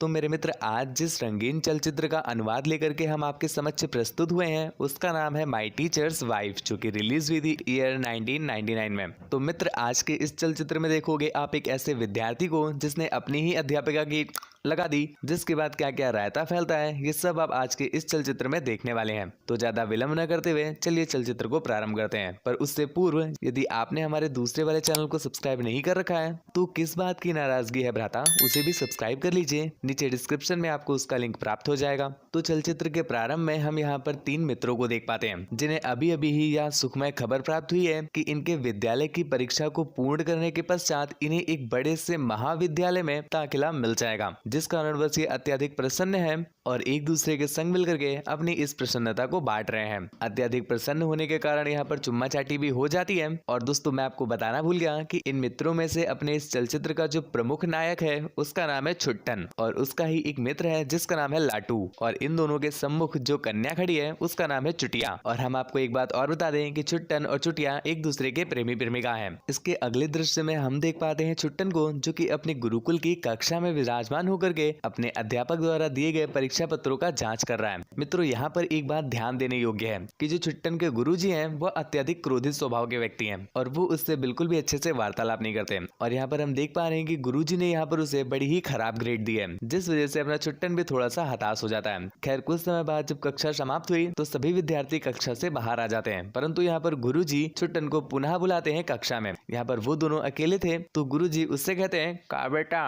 तो मेरे मित्र, आज जिस रंगीन चलचित्र का अनुवाद लेकर के हम आपके समक्ष प्रस्तुत हुए हैं उसका नाम है माई टीचर्स वाइफ, जो कि रिलीज हुई थी ईयर 1999 में। तो मित्र, आज के इस चलचित्र में देखोगे आप एक ऐसे विद्यार्थी को जिसने अपनी ही अध्यापिका की लगा दी, जिसके बाद क्या क्या रायता फैलता है ये सब आप आज के इस चलचित्र में देखने वाले हैं। तो ज्यादा विलंब न करते हुए चलिए चलचित्र को प्रारंभ करते हैं। पर उससे पूर्व यदि आपने हमारे दूसरे वाले चैनल को सब्सक्राइब नहीं कर रखा है तो किस बात की नाराजगी है भ्राता, उसे भी सब्सक्राइब कर लीजिए। नीचे डिस्क्रिप्शन में आपको उसका लिंक प्राप्त हो जाएगा। तो चलचित्र के प्रारंभ में हम यहाँ पर 3 मित्रों को देख पाते हैं जिन्हें अभी अभी ही यह सुखमय खबर प्राप्त हुई है कि इनके विद्यालय की परीक्षा को पूर्ण करने के पश्चात इन्हें एक बड़े से महाविद्यालय में दाखिला मिल जाएगा, जिस कारणवश ये अत्यधिक प्रसन्न है और एक दूसरे के संग मिलकर के अपनी इस प्रसन्नता को बांट रहे हैं। अत्यधिक प्रसन्न होने के कारण यहाँ पर चुम्मा चाटी भी हो जाती है। और दोस्तों, मैं आपको बताना भूल गया कि इन मित्रों में से अपने इस चलचित्र का जो प्रमुख नायक है उसका नाम है छुट्टन और उसका ही एक मित्र है जिसका नाम है लाटू। और इन दोनों के सम्मुख जो कन्या खड़ी है उसका नाम है चुटिया। और हम आपको एक बात और बता दें कि छुट्टन और चुटिया एक दूसरे के प्रेमी प्रेमिका हैं। इसके अगले दृश्य में हम देख पाते हैं छुट्टन को, जो कि अपने गुरुकुल की कक्षा में विराजमान होकर के अपने अध्यापक द्वारा दिए गए परीक्षा पत्रों का जांच कर रहा है। मित्रों, यहाँ पर एक बात ध्यान देने योग्य है कि जो छुट्टन के गुरुजी हैं वह अत्यधिक क्रोधित स्वभाव के व्यक्ति हैं और वो उससे बिल्कुल भी अच्छे से वार्तालाप नहीं करते। और यहाँ पर हम देख पा रहे हैं कि गुरुजी ने यहाँ पर उसे बड़ी ही खराब ग्रेड दी है, जिस वजह से अपना छुट्टन भी थोड़ा सा हताश हो जाता है। खैर, कुछ समय बाद जब कक्षा समाप्त हुई तो सभी विद्यार्थी कक्षा से बाहर आ जाते हैं, परंतु यहाँ पर गुरुजी छुट्टन को पुनः बुलाते हैं कक्षा में। यहाँ पर वो दोनों अकेले थे तो गुरुजी उससे कहते हैं, का बेटा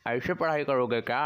ऐसे पढ़ाई करोगे क्या?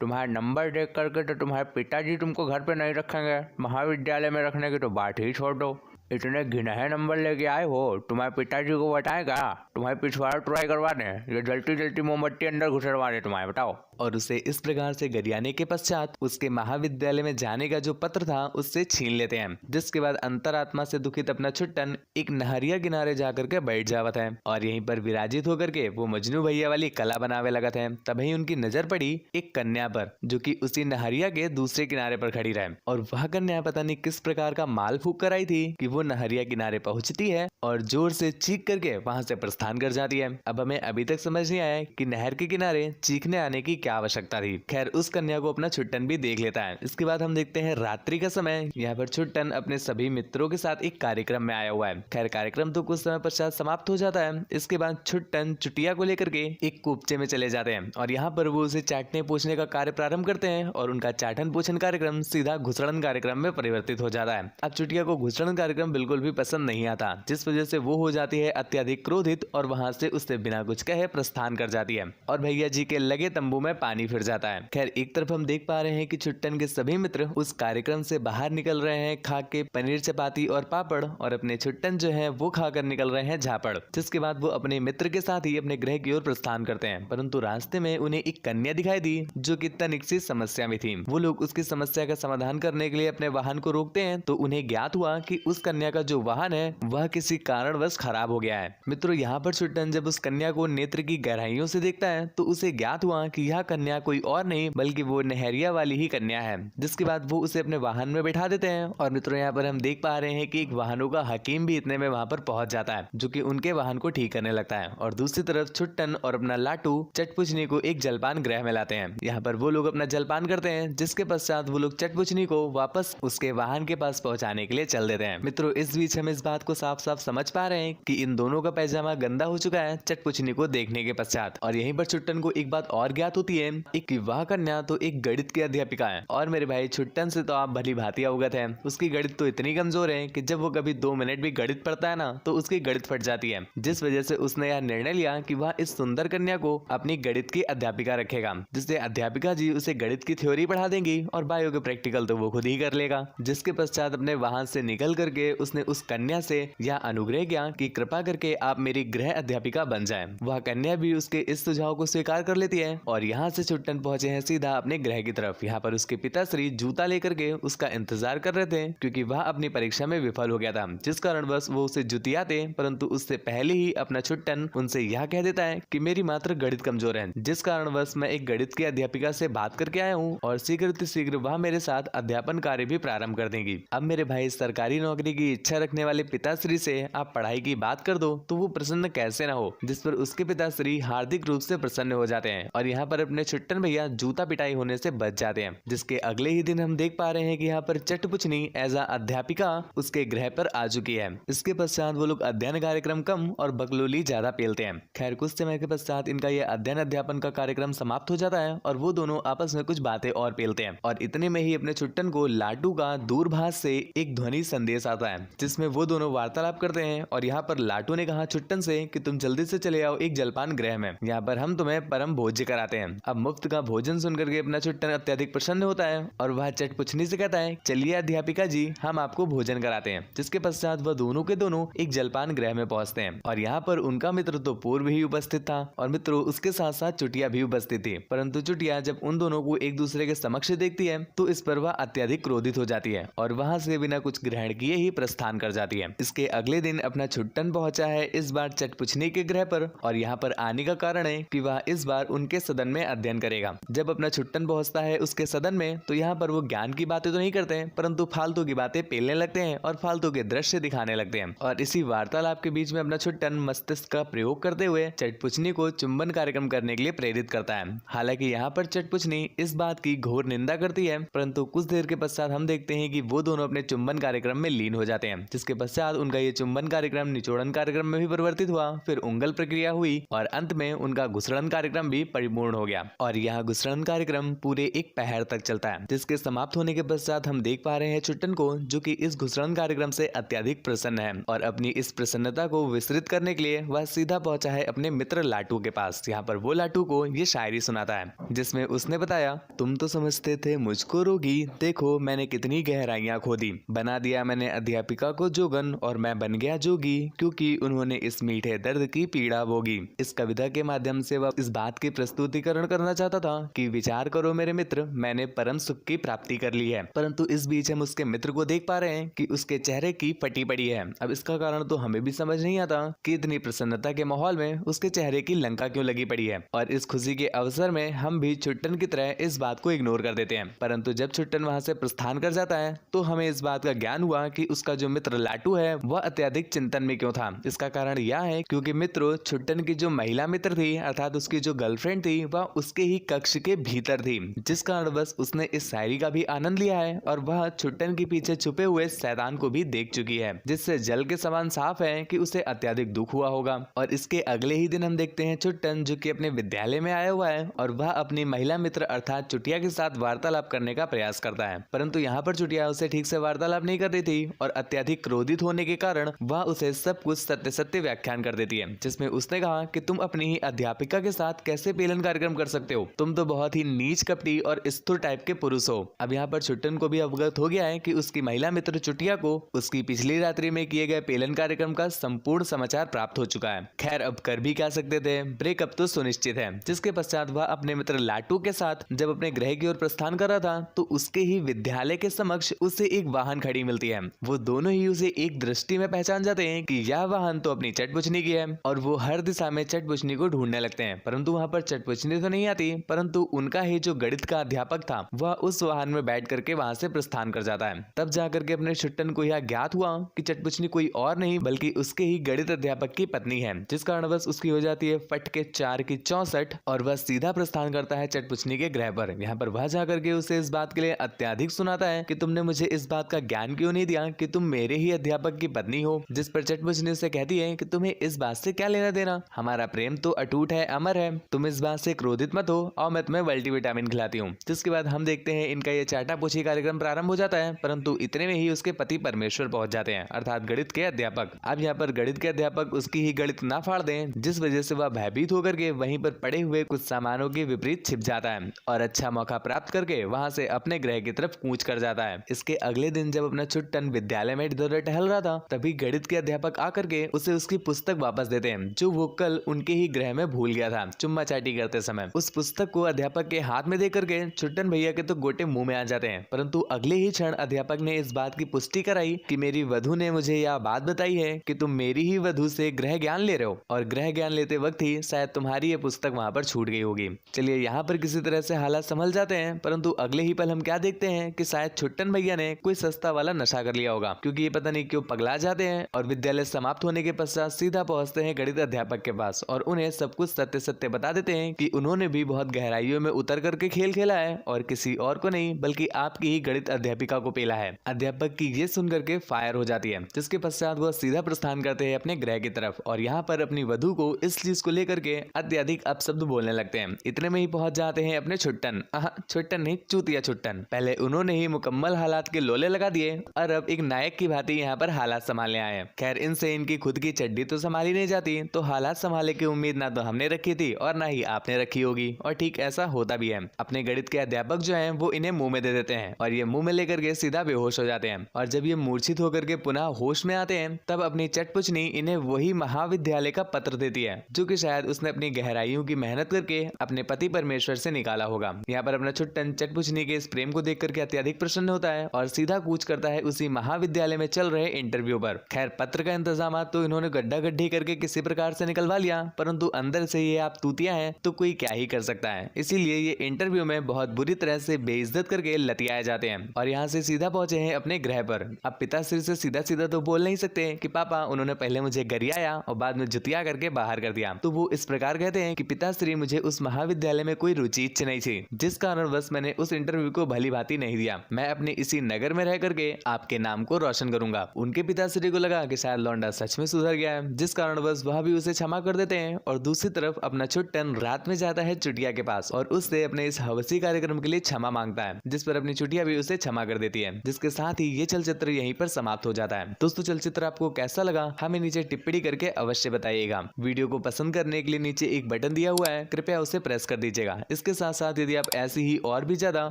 तुम्हारे नंबर देख करके तो तुम्हारे पिताजी तुमको घर पे नहीं रखेंगे, महाविद्यालय में रखने की तो बात ही छोड़ दो। इतने गिनहे नंबर लेके आए हो, तुम्हारे पिताजी को बताएगा तुम्हारे पिछवाड़ा ट्राई करवा दे, ये जलती जलती मोमबत्ती अंदर घुसरवा दे तुम्हारे, बताओ। और उसे इस प्रकार से गरियाने के पश्चात उसके महाविद्यालय में जाने का जो पत्र था उससे छीन लेते हैं, जिसके बाद अंतरात्मा से दुखित अपना छुट्टन एक नहरिया किनारे जाकर के बैठ जावत है और यहीं पर विराजित होकर के वो मजनू भैया वाली कला बनावे लगत है। तभी उनकी नजर पड़ी एक कन्या पर, जो कि उसी नहरिया के दूसरे किनारे पर खड़ी रहे और वह कन्या पता नहीं किस प्रकार का माल फूक कर आई थी कि वो नहरिया किनारे पहुंचती है और जोर से चीख करके वहां से प्रस्थान कर जाती है। अब हमें अभी तक समझ नहीं आया कि नहर के किनारे चीखने आने की क्या आवश्यकता थी। खैर, उस कन्या को अपना छुट्टन भी देख लेता है। इसके बाद हम देखते हैं रात्रि का समय। यहाँ पर छुट्टन अपने सभी मित्रों के साथ एक कार्यक्रम में आया हुआ है। खैर, कार्यक्रम तो कुछ समय पश्चात समाप्त हो जाता है। इसके बाद छुट्टन चुटिया को लेकर के एक कूपचे में चले जाते हैं और यहाँ पर वो उसे चाटने पूछने का कार्य प्रारंभ करते हैं और उनका चाटन पूछन कार्यक्रम सीधा घुसड़न कार्यक्रम में परिवर्तित हो जाता है। अब चुटिया को घुसड़न कार्यक्रम बिल्कुल भी पसंद नहीं आता, जिस वजह से वो हो जाती है अत्यधिक क्रोधित और वहां से उससे बिना कुछ कहे प्रस्थान कर जाती है और भैया जी के लगे तंबू में पानी फिर जाता है। खैर, एक तरफ हम देख पा रहे हैं कि छुट्टन के सभी मित्र उस कार्यक्रम से बाहर निकल रहे हैं खा के पनीर चपाती और पापड़, और अपने छुट्टन जो है वो खाकर निकल रहे हैं झापड़। जिसके बाद वो अपने मित्र के साथ ही अपने गृह की ओर प्रस्थान करते हैं, परंतु रास्ते में उन्हें एक कन्या दिखाई दी जो कि तनिक सी समस्या में थी। वो लोग उसकी समस्या का समाधान करने के लिए अपने वाहन को रोकते हैं तो उन्हें ज्ञात हुआ कि उस कन्या का जो वाहन है वह किसी कारणवश खराब हो गया है। मित्रों, यहाँ पर छुट्टन जब उस कन्या को नेत्र की गहराइयों से देखता है तो उसे ज्ञात हुआ कि यह कन्या कोई और नहीं बल्कि वो नहरिया वाली ही कन्या है। जिसके बाद वो उसे अपने वाहन में बैठा देते हैं और मित्रों, यहाँ पर हम देख पा रहे हैं कि एक वाहनों का हकीम भी इतने में वहां पर पहुंच जाता है, जो कि उनके वाहन को ठीक करने लगता है। और दूसरी तरफ छुट्टन और अपना लाटू चटपुचनी को एक जलपान गृह में लाते हैं। यहाँ पर वो लोग अपना जलपान करते हैं, जिसके पश्चात वो लोग चटपुचनी को वापस उसके वाहन के पास पहुंचाने के लिए चल देते हैं। मित्रों, इस बीच हम इस बात को साफ साफ समझ पा रहे हैं कि इन दोनों का पैजामा गंदा हो चुका है चटपुचनी को देखने के पश्चात। और यहीं पर छुट्टन को एक बात और ज्ञात होती है कि वह कन्या तो एक गणित की अध्यापिका है और मेरे भाई छुट्टन से तो आप भली भांति अवगत हैं। उसकी गणित तो इतनी कमजोर है कि जब वो कभी 2 मिनट भी गणित पढ़ता है ना तो उसकी गणित फट जाती है, जिस वजह से उसने यह निर्णय लिया कि वह इस सुंदर कन्या को अपनी गणित की अध्यापिका रखेगा, जिससे अध्यापिका जी उसे गणित की थ्योरी पढ़ा देंगी और बायो के प्रैक्टिकल तो वो खुद ही कर लेगा। जिसके पश्चात अपने वाहन से निकल करके उसने उस कन्या से यह अनुग्रह किया कि कृपा करके आप मेरी गृह अध्यापिका बन जाएं। वह कन्या भी उसके इस सुझाव को स्वीकार कर लेती है और यहाँ से छुट्टन पहुंचे हैं सीधा अपने गृह की तरफ। यहाँ पर उसके पिताश्री जूता लेकर के उसका इंतजार कर रहे थे, क्योंकि वह अपनी परीक्षा में विफल हो गया था, जिस कारण बस वो उसे जुतियाते। परंतु उससे पहले ही अपना छुट्टन उनसे यह कह देता है कि मेरी मात्र गणित कमजोर है, जिस कारण बस मैं एक गणित की अध्यापिका से बात करके आया हूँ और शीघ्र वह मेरे साथ अध्यापन कार्य भी प्रारंभ कर देंगी। अब मेरे भाई सरकारी नौकरी की इच्छा रखने वाले पिताश्री से आप पढ़ाई की बात कर दो तो वो प्रसन्न कैसे ना हो, जिस पर उसके पिताश्री हार्दिक रूप से प्रसन्न हो जाते हैं और यहाँ पर अपने छुट्टन भैया जूता पिटाई होने से बच जाते हैं। जिसके अगले ही दिन हम देख पा रहे हैं कि यहाँ पर चटपुचनी एज अ अध्यापिका उसके गृह पर आ चुकी है। इसके पश्चात वो लोग अध्ययन कार्यक्रम कम और बकलोली ज्यादा पेलते हैं। खैर कुछ समय के पश्चात इनका ये अध्ययन अध्यापन का कार्यक्रम समाप्त हो जाता है और वो दोनों आपस में कुछ बातें और पेलते हैं और इतने में ही अपने छुट्टन को लाटू का दूरभाष से एक ध्वनि संदेश आता है जिसमें वो दोनों वार्तालाप करते हैं। और यहाँ पर लाटू ने कहा छुट्टन से कि तुम जल्दी से चले आओ एक जलपान गृह में, यहाँ पर हम तुम्हें परम भोज्य कराते हैं। अब मुफ्त का भोजन सुनकर के अपना छुट्टन अत्यधिक प्रसन्न होता है और वह चटपुचनी से कहता है चलिए अध्यापिका जी हम आपको भोजन कराते हैं। जिसके पश्चात वह दोनों के दोनों एक जलपान गृह में पहुंचते हैं और यहाँ पर उनका मित्र तो पूर्व ही उपस्थित था और मित्रों उसके साथ साथ चुटिया भी उपस्थित थी। परंतु चुटिया जब उन दोनों को एक दूसरे के समक्ष देखती है तो इस पर वह अत्यधिक क्रोधित हो जाती है और वहां से बिना कुछ ग्रहण किए ही प्रस्थान कर जाती है। इसके अगले दिन अपना छुट्टन पहुंचा है इस बार चटपुचनी के गृह पर और यहाँ पर आने का कारण है कि वह इस बार उनके सदन में अध्ययन करेगा। जब अपना छुट्टन पहुंचता है उसके सदन में तो यहाँ पर वो ज्ञान की बातें तो नहीं करते हैं परंतु फालतू की बातें पेलने लगते हैं और फालतू के दृश्य दिखाने लगते हैं। और इसी वार्तालाप के बीच में अपना छुट्टन मस्तिष्क का प्रयोग करते हुए चटपुचनी को चुंबन कार्यक्रम करने के लिए प्रेरित करता है। हालांकि यहाँ पर चटपुचनी इस बात की घोर निंदा करती है परंतु कुछ देर के पश्चात हम देखते हैं कि वो दोनों अपने चुंबन कार्यक्रम में लीन हो जाते हैं। जिसके पश्चात उनका ये चुंबन कार्यक्रम निचोड़न कार्यक्रम में भी परिवर्तित हुआ, फिर उंगल प्रक्रिया हुई और अंत में उनका घुसड़न कार्यक्रम भी परिपूर्ण हो गया। और यह घुसड़न कार्यक्रम पूरे एक पहर तक चलता है। जिसके समाप्त होने के पश्चात हम देख पा रहे हैं छुट्टन को जो कि इस घुसड़न कार्यक्रम से अत्यधिक प्रसन्न है और अपनी इस प्रसन्नता को विस्तृत करने के लिए वह सीधा पहुंचा है अपने मित्र लाटू के पास। यहाँ पर वो लाटू को ये शायरी सुनाता है जिसमें उसने बताया तुम तो समझते थे मुझको रोगी, देखो मैंने कितनी गहराइयां खोदी, बना दिया मैंने अध्यापिका को जोगन और मैं बन गया जोगी क्योंकि उन्होंने इस मीठे दर्द की पीड़ा भोगी। इस कविता के माध्यम से वह इस बात की प्रस्तुतिकरण करना चाहता था कि विचार करो मेरे मित्र, मैंने परम सुख की प्राप्ति कर ली है। परंतु इस बीच हम उसके मित्र को देख पा रहे हैं कि उसके चेहरे की फटी पड़ी है। अब इसका कारण तो हमें भी समझ नहीं आता कि इतनी प्रसन्नता के माहौल में उसके चेहरे की लंका क्यों लगी पड़ी है। और इस खुशी के अवसर में हम भी छुट्टन की तरह इस बात को इग्नोर कर देते हैं। परंतु जब छुट्टन वहां से प्रस्थान कर जाता है तो हमें इस बात का ज्ञान हुआ कि उसका जो मित्र लाटू है वह अत्यधिक चिंतन में क्यों था। इसका कारण यह है क्योंकि मित्रों छुट्टन की जो महिला मित्र थी अर्थात उसकी जो गर्लफ्रेंड थी वह उसके ही कक्ष के भीतर थी, जिस कारण बस उसने इस शायरी का भी आनंद लिया है और वह छुट्टन के पीछे छुपे हुए शैतान को भी देख चुकी है, जिससे जल के समान साफ है कि उसे अत्यधिक दुख हुआ होगा। और इसके अगले ही दिन हम देखते हैं छुट्टन जो कि अपने विद्यालय में आया हुआ है और वह अपनी महिला मित्र अर्थात चुटिया के साथ वार्तालाप करने का प्रयास करता है। परंतु यहाँ पर चुटिया उसे ठीक से वार्तालाप नहीं कर रही थी और अत्यधिक क्रोधित होने के कारण वह उसे सब कुछ सत्य सत्य व्याख्यान कर देती है, जिसमें उसने कहा कि तुम अपनी ही अध्यापिका के साथ कैसे पेलन कार्यक्रम कर सकते हो, तुम तो बहुत ही नीच कपटी और स्थूल टाइप के पुरुष हो। अब यहाँ पर छुट्टन को भी अवगत हो गया है कि उसकी महिला मित्र चुटिया को उसकी पिछली रात्रि में किए गए पेलन कार्यक्रम का संपूर्ण समाचार प्राप्त हो चुका है। खैर अब कर भी क्या सकते थे, ब्रेकअप तो सुनिश्चित है। जिसके पश्चात वह अपने मित्र लाटू के साथ जब अपने गृह की ओर प्रस्थान कर रहा था तो उसके ही विद्यालय के समक्ष उसे एक वाहन खड़ी मिलती है। वो दोनों ही उसे एक दृष्टि में पहचान जाते हैं कि यह वाहन तो अपनी चटपुचनी की है और वो हर दिशा में चटपुचनी को ढूंढने लगते हैं। परंतु वहां पर चटपुचनी तो नहीं आती, परंतु उनका ही जो गणित का अध्यापक था वह उस वाहन में बैठ करके वहां से प्रस्थान कर जाता है। तब जाकर के अपने छुट्टन को यह ज्ञात हुआ कि चटपुचनी कोई और नहीं बल्कि उसके ही गणित अध्यापक की पत्नी है, जिस कारण बस उसकी हो जाती है फट के 4 की 64 और वह सीधा प्रस्थान करता है चटपुचनी के गृह पर। यहाँ पर वह जाकर के उसे इस बात के लिए अत्यधिक सुनाता है कि तुमने मुझे इस बात का ज्ञान क्यों नहीं दिया कि तुम मेरे ही अध्यापक की पत्नी हो। जिस पर चटपुचनी उसे कहती है कि तुम्हें इस बात से क्या लेना देना, हमारा प्रेम तो अटूट है, अमर है, तुम इस बात से क्रोधित मत हो और मैं तुम्हें मल्टीविटामिन खिलाती हूँ। जिसके बाद हम देखते हैं इनका ये चाटापूछी कार्यक्रम प्रारंभ हो जाता है, परंतु इतने में ही उसके पति परमेश्वर पहुंच जाते हैं अर्थात गणित के अध्यापक। अब यहाँ पर गणित के अध्यापक उसकी ही गणित ना फाड़ दें, जिस वजह से वह भयभीत होकर के वहीं पर पड़े हुए कुछ सामानों के विपरीत छिप जाता है और अच्छा मौका प्राप्त करके वहां से अपने गृह की तरफ कूच कर जाता है। इसके अगले दिन जब अपना छुट्टन विद्यालय में इधर टहल रहा था तभी गणित के अध्यापक आकर के उसे उसकी पुस्तक वापस देते हैं जो वो कल उनके ही गृह में भूल गया था चुम्मा चाटी करते समय। उस पुस्तक को अध्यापक के हाथ में दे करके छुट्टन भैया के तो गोटे मुंह में आ जाते हैं। परंतु अगले ही क्षण अध्यापक ने इस बात की पुष्टि कराई कि मेरी वधू ने मुझे यह बात बताई है कि तुम मेरी ही वधू से गृह ज्ञान ले रहे हो और गृह ज्ञान लेते वक्त ही शायद तुम्हारी ये पुस्तक वहां पर छूट गई होगी। चलिए यहाँ पर किसी तरह से हालात संभल जाते हैं, परंतु अगले ही पल हम क्या देखते हैं कि शायद छुट्टन भैया ने कोई सस्ता वाला नशा कर लिया होगा क्योंकि ये पता नहीं क्यों पगला जाते हैं और विद्यालय समाप्त होने के पश्चात सीधा पहुंचते हैं गणित अध्यापक के पास और उन्हें सब कुछ सत्य सत्य बता देते हैं कि उन्होंने भी बहुत गहराइयों में उतर करके खेल खेला है और किसी और को नहीं बल्कि आपकी ही गणित अध्यापिका को पेला है। अध्यापक की ये सुन करके फायर हो जाती है, जिसके पश्चात वह सीधा प्रस्थान करते हैं अपने गृह की तरफ और यहाँ पर अपनी वधु को इस चीज को लेकर के अत्यधिक अपशब्द बोलने लगते हैं। इतने में ही पहुंच जाते हैं अपने छुट्टन, छुट्टन नहीं चूतिया छुट्टन। पहले उन्होंने ही मुकम्मल हालात के लोले लगा दिए और अब एक नायक की भांति यहाँ पर हालात संभालने आए। खैर इनसे इनकी खुद की चड्डी तो संभाली नहीं जाती, तो हालात संभालने की उम्मीद ना तो हमने रखी थी और ना ही आपने रखी होगी, और ठीक ऐसा होता भी है। अपने गणित के अध्यापक जो हैं वो इन्हें मुंह में दे देते हैं और ये मुंह में लेकर के सीधा बेहोश हो जाते हैं। और जब ये मूर्छित होकर के पुनः होश में आते हैं तब अपनी चटपुचनी इन्हें वही महाविद्यालय का पत्र देती है जो कि शायद उसने अपनी गहराइयों की मेहनत करके अपने पति परमेश्वर से निकाला होगा। यहाँ पर अपना छुट्टन चटपुचनी के इस प्रेम को देख करके अत्यधिक प्रसन्न होता है और सीधा कूच करता है उसी महाविद्यालय में चल रहे इंटरव्यू पर। खैर पत्र का इंतजाम तो इन्होंने गड्ढा गड्ढी करके किसी प्रकार से निकलवा लिया, परंतु अंदर से ये आप तूतिया हैं तो कोई क्या ही कर सकता है। इसीलिए ये इंटरव्यू में बहुत बुरी तरह से बेइज्जत करके लतियाए जाते हैं और यहाँ से सीधा पहुंचे हैं अपने गृह पर। अब पिताश्री से सीधा सीधा तो बोल नहीं सकते कि पापा उन्होंने पहले मुझे गरियाया और बाद में जुतिया करके बाहर कर दिया, तो वो इस प्रकार कहते हैं कि पिताश्री मुझे उस महाविद्यालय में कोई रुचि इच्छा नहीं थी, जिस कारण बस मैंने उस इंटरव्यू को भली भांति नहीं दिया। मैं अपने इसी नगर में रह करके आपके नाम को रोशन करूंगा। उनके पिताश्री को लगा कि शायद लौंडा सच में सुधर गया है, जिस कारण बस वह भी उसे क्षमा कर देते हैं। और दूसरी तरफ अपना छुट्टन रात में जाता है चुटिया के पास और उससे अपने इस हवसी कार्यक्रम के लिए क्षमा मांगता है, जिस पर अपनी चुटिया भी उसे क्षमा कर देती है, जिसके साथ ही ये चलचित्र यहीं पर समाप्त हो जाता है। दोस्तों चलचित्र आपको कैसा लगा हमें नीचे टिप्पणी करके अवश्य बताइएगा। वीडियो को पसंद करने के लिए नीचे एक बटन दिया हुआ है, कृपया उसे प्रेस कर दीजिएगा। इसके साथ साथ यदि आप ऐसी ही और भी ज्यादा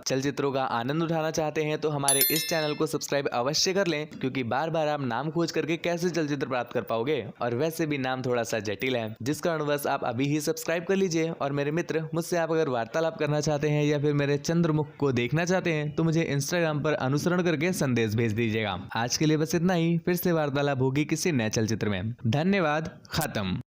चलचित्रों का आनंद उठाना चाहते हैं तो हमारे इस चैनल को सब्सक्राइब अवश्य कर लें, क्योंकि बार बार आप नाम खोज करके कैसे चलचित्र प्राप्त कर पाओगे, और वैसे भी नाम थोड़ा सा जटिल है, जिस कारणवश आप अभी ही सब्सक्राइब कर लीजिए। और मेरे मित्र मुझसे आप अगर वार्तालाप करना चाहते हैं या फिर मेरे चंद्रमुख को देखना चाहते हैं तो मुझे इंस्टाग्राम पर अनुसरण करके संदेश भेज दीजिएगा। आज के लिए बस इतना ही, फिर से वार्तालाप होगी किसी नए चलचित्र में। धन्यवाद, खत्म।